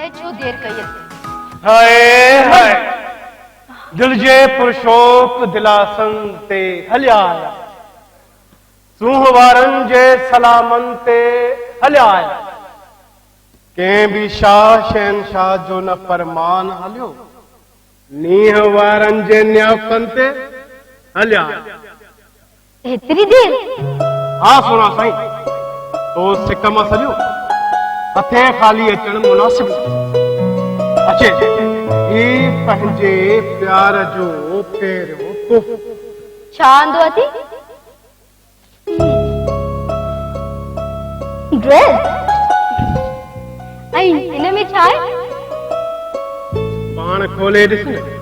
छो देर कई हाय हाय दिल जे पुरुषोक दिलासन ते हलिया आया सूह वारन जे सलामन ते हलिया आया के भी शाह शहनशाह जो न फरमान हलियो नीह वारन जे न्यापन ते हलिया आया एतरी देर हाँ सुना साईं तो सिकम सलियो हथे खाली अचण मुनासिब अचे ही पंहिंजे प्यार जो पहिरियों तोहफ़ो छा आंदो अथी ड्रेस ऐं हिन में छा आहे पाण खोले ॾिस न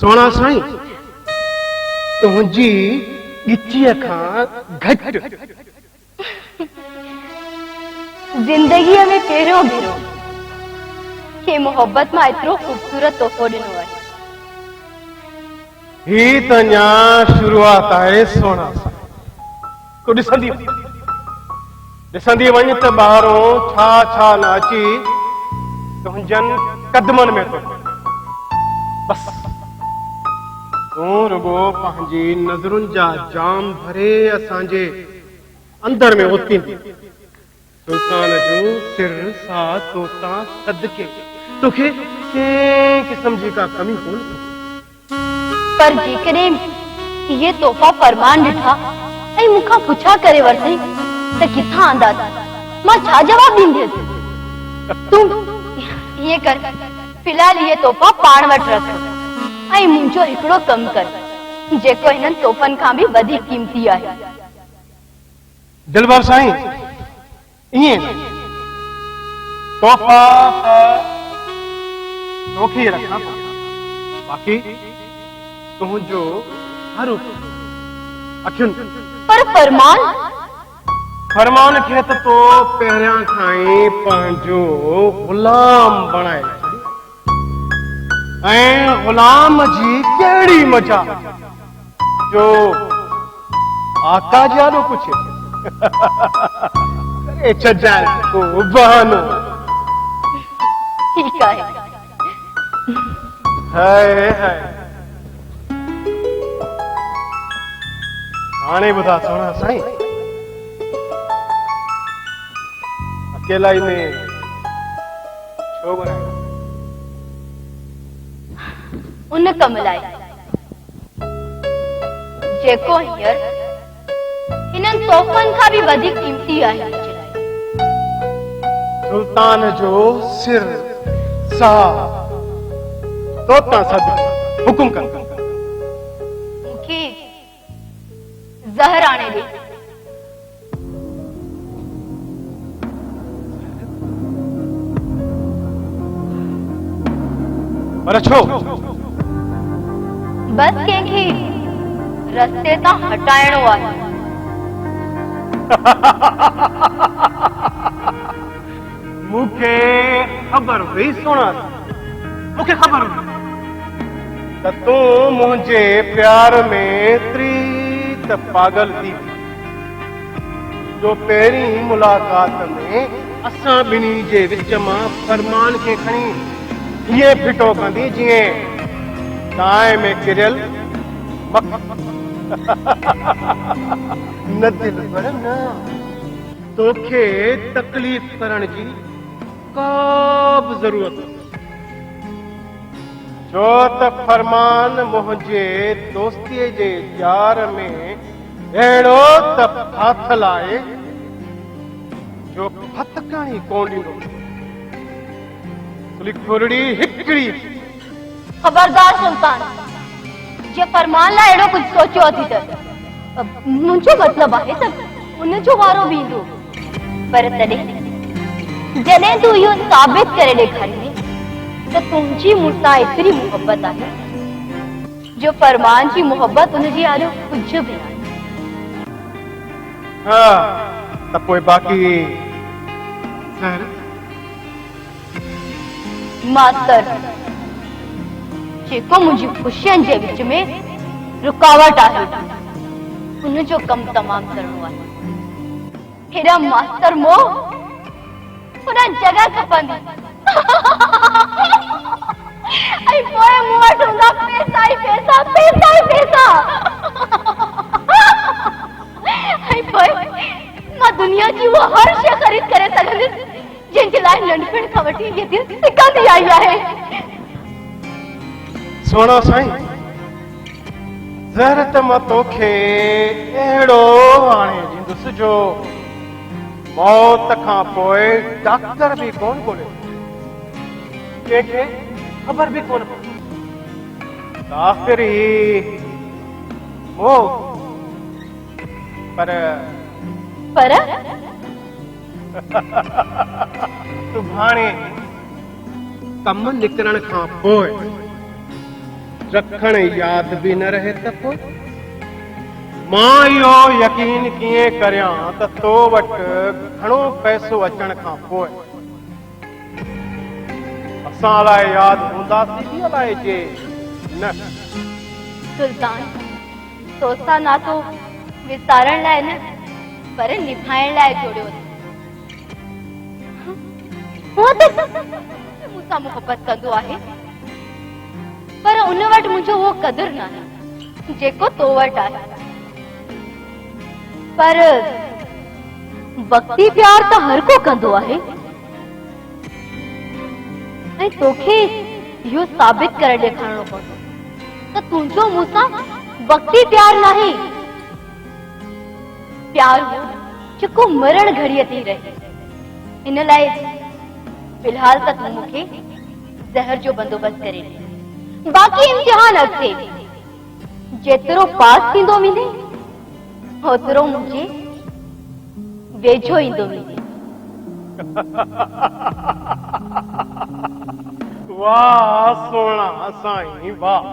सोना साईं तुंहिंजी गिचीअ खां घटि जिंदगीअ में पहिरियों भेरो के मोहब्बत मां एतिरो ख़ूबसूरत तोहफ़ो ॾिनो आहे ही त अञा शुरूआत आहे सोना साईं तूं ॾिसंदी वञ त ॿाहिरों छा छा न अची तुंहिंजनि कदमनि में थो बस तूं रुगो पंहिंजी नज़रुनि जा जाम भरे असांजे अंदर में ओतींदी सुल्तान जो सिर सा तोता सदके तोखे कंहिं क़िस्म जी का कमी कोन पर जेकॾहिं इहे तोहफ़ा फरमान ॾिठा ऐं मूंखां पुछा करे वरितई त किथां आंदा मां छा जवाब ॾींदसि तूं इहे कर फिलहाल इहे तोहफ़ा पाण वटि रख ऐं मुंहिंजो हिकिड़ो कमु कर जेको हिननि तोहफ़नि खां बि वधीक क़ीमती आहे दिलबर साईं ईअं तोहफ़ा तोखे रखा बाक़ी तुंहिंजो हर अखियुनि पर फरमान खे त तो पहिरियां खां ई पंहिंजो ग़ुलाम बणाए ऐं ग़ुलाम जी कहिड़ी मजा जो आका जानो कुछ करे छॾाए को बहानो ठीक आहे हाय हाय हाणे ॿुधा सोना साईं अकेलाई में छो बनाए उन कम लाइ जेको हींअर हिननि तोहफ़नि खां बि वधीक क़ीमती आहे सुल्तान जो सिर सा तोता सद हुकुम कर मूंखे ज़हर आणे ॾे पर छो बस कंहिंखे रस्ते तां हटाइणो आहे मूंखे ख़बर हुई सोना मूंखे ख़बर हुई त तूं मुंहिंजे प्यार में एतिरी त पागल थी जो पहिरीं मुलाक़ात में असां ॿिन्ही जे विच मां फरमान खे खणी ये फिटो कंदी जीअं दाएं में किरियल न दिल पर न तोखे तकलीफ़ करण जी का बि ज़रूरत जो त फरमान मुंहिंजे दोस्तीअ जे जार में अहिड़ो त फाथल आहे जो फतकणी कोन ॾींदो लिखुरड़ी हिकड़ी खबरदार सुल्तान जे फरमान लाइ अहिड़ो कुझु सोचियो अथी त मुंहिंजो मतिलबु आहे त उनजो वारो बि ईंदो पर तॾहिं जॾहिं तूं इहो साबित करे ॾेखारींदी त तुंहिंजी मूंसां एतिरी मुहबत आहे जो फरमान जी मुहबत उनजी आॾो कुझु बि न हाँ त पोइ बाक़ी मास्तर जेको मुझी खुशियन जे विच में रुकावट आहे उन जो कम तमाम करणो आहे। हेरा मास्तर मो उन जगह खपंदी आई पोए मूं वटि हूंदा पैसा ई पैसा पैसा ई पैसा आई पोए मां दुनिया जी वो हर शइ ख़रीद करे सघंदसि जंहिंजे लाइ नंढपण खां वठी ये दिल सिकंदी आई आहे। सुनो साईं, ज़रूरत मां तोखे अहिड़ो हाणे ॾींदुसि जो मौत खां पोइ डॉक्टर बि कोन ॻोल्हे, कंहिंखे ख़बर बि कोन पए। आख़िरी पर सुभाणे कम निकिरण खां पोइ रखण याद भी न रहे त पोइ मां इहो यकीन कीअं करियां त तो वटि घणो पैसो अचण खां पोइ असां लाइ याद हूंदासीं की अलाए जे न। सुल्तान तोसां नातो विसारण लाइ न पर निभाइण लाइ जोड़ियो हुअं त मूंसां मुहबत कंदो आहे पर उन वटि मुंहिंजो उहो क़दुरु न आहे जेको तो वटि आहे। पर वक्ती प्यार त हर को कंदो आहे ऐं तोखे इहो साबित करे ॾेखारणो पवंदो त तुंहिंजो मूंसां वक्ती प्यार नाहे, प्यार हो जेको मरण घड़ीअ थी रहे। इन लाइ फिलहाल त तूं मूंखे ज़हर जो बंदोबस्त करे ॾे, बाक़ी इम्तिहान अॻिते जेतिरो पास थींदो वेंदे ओतिरो मुंहिंजे वेझो ईंदो वेंदे। वाह सोना साईं वाह,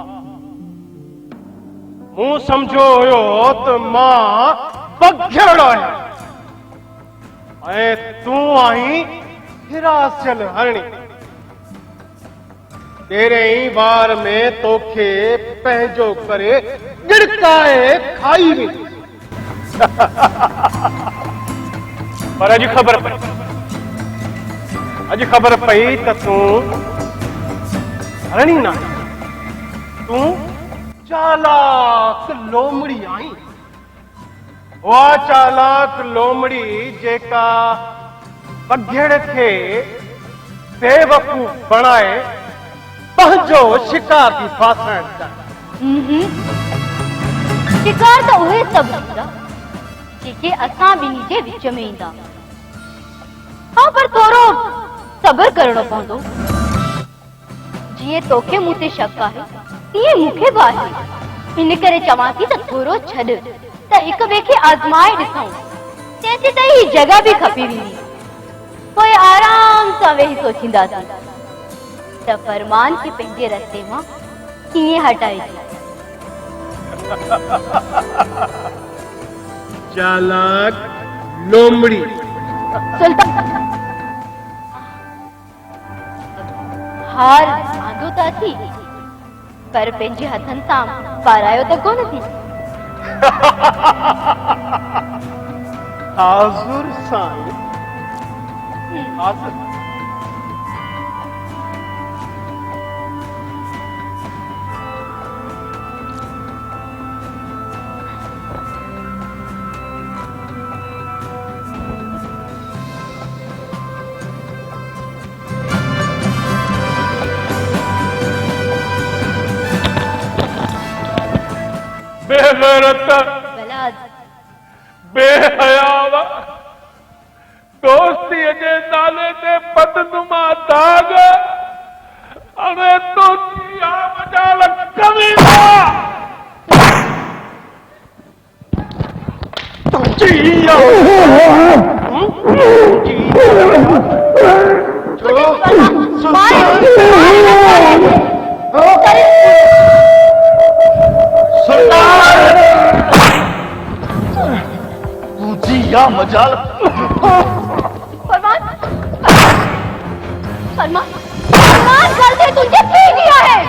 मूं समझो हुयो त मां बघियड़ आहियां ऐं तूं आहीं हिरासियल हरणी। तेरे बार में तोखे पंहिंजो करे गिड़काए खाई वेंदी। पर अॼु ख़बर पई त तूं हरणी न आहीं, तूं चालाक लोमड़ी आहीं। उहा चालाक लोमड़ी जेका बघेड़ खे बेवकूफ़ बणाए पंहिंजो शिकार थी फासण चाहे। शिकार त उहे सभु हूंदा जेके असां ॿिन्ही जे विच में ईंदा। हाँ पर थोरो सब्र करणो पवंदो। जीअं तोखे मूं ते शक आहे तीअं मूंखे बि आहे। इन करे चवां थी त थोरो छॾ त हिक ॿिए खे आज़माए ॾिसूं, तंहिंजे त ही जॻह बि खपी वेंदी। पोइ आराम सां वेही सोचींदासीं त फरमान खे पंहिंजे रस्ते मां कीअं हटाइजे। चालाक लोमड़ी। सुल्तान हार आंदो त थी पर पंहिंजे हथनि सां पारायो त कोन थी। हाज़ुर साईं हाज़ुर। बेगैरत बेहयावा दोस्ती जे नाले ते बदनुमा दाग अरे तो जिया मजाल कमीना तो जिया या मजाल फरमान फरमान फरमान करते तुझे पी दिया है।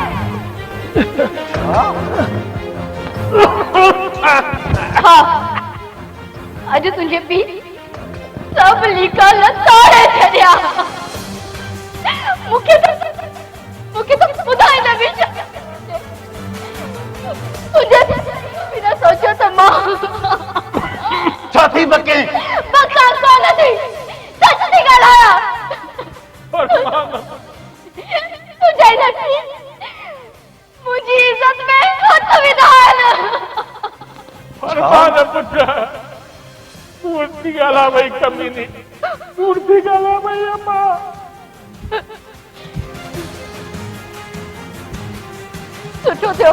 हाँ, आज तुझे पी सब लिखा लताड़े छड़िया। मुखे तो खुदा ने भी तुझे बिना सोचो तो मां छाती बके बका कौन थी सच नहीं गलाया तुझे नहीं मुझे इज्जत में हाथ विधान फरमान पुत्र पूर्ति गाला भाई कमी नहीं पूर्ति गाला भाई अम्मा सुठो थियो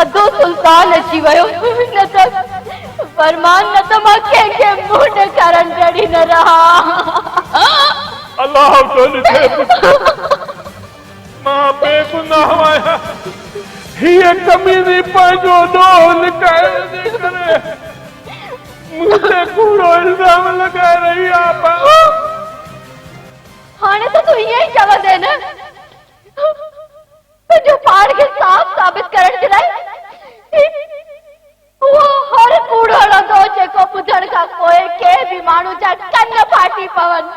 अधो सुल्तान अची वियो न त फरमान न त मां कंहिंखे मुंड करण जड़ी न रहा। अल्लाह तो ॾिठे पुत्र मां बेगुनाह आहियां हीअ कमीनी पंहिंजो ॾोह लिकाए जे करे मूं ते कूड़ो इल्ज़ाम लॻाए रही आहे। हाणे त तूं ईअं ई चवंदे न तुंहिंजो पाण खे साफ़ साबित करण जे लाइ उहो हर कूड़ो लॻो जेको ॿुधण खां पोइ के बि माण्हू जा कन फाटी पवनि।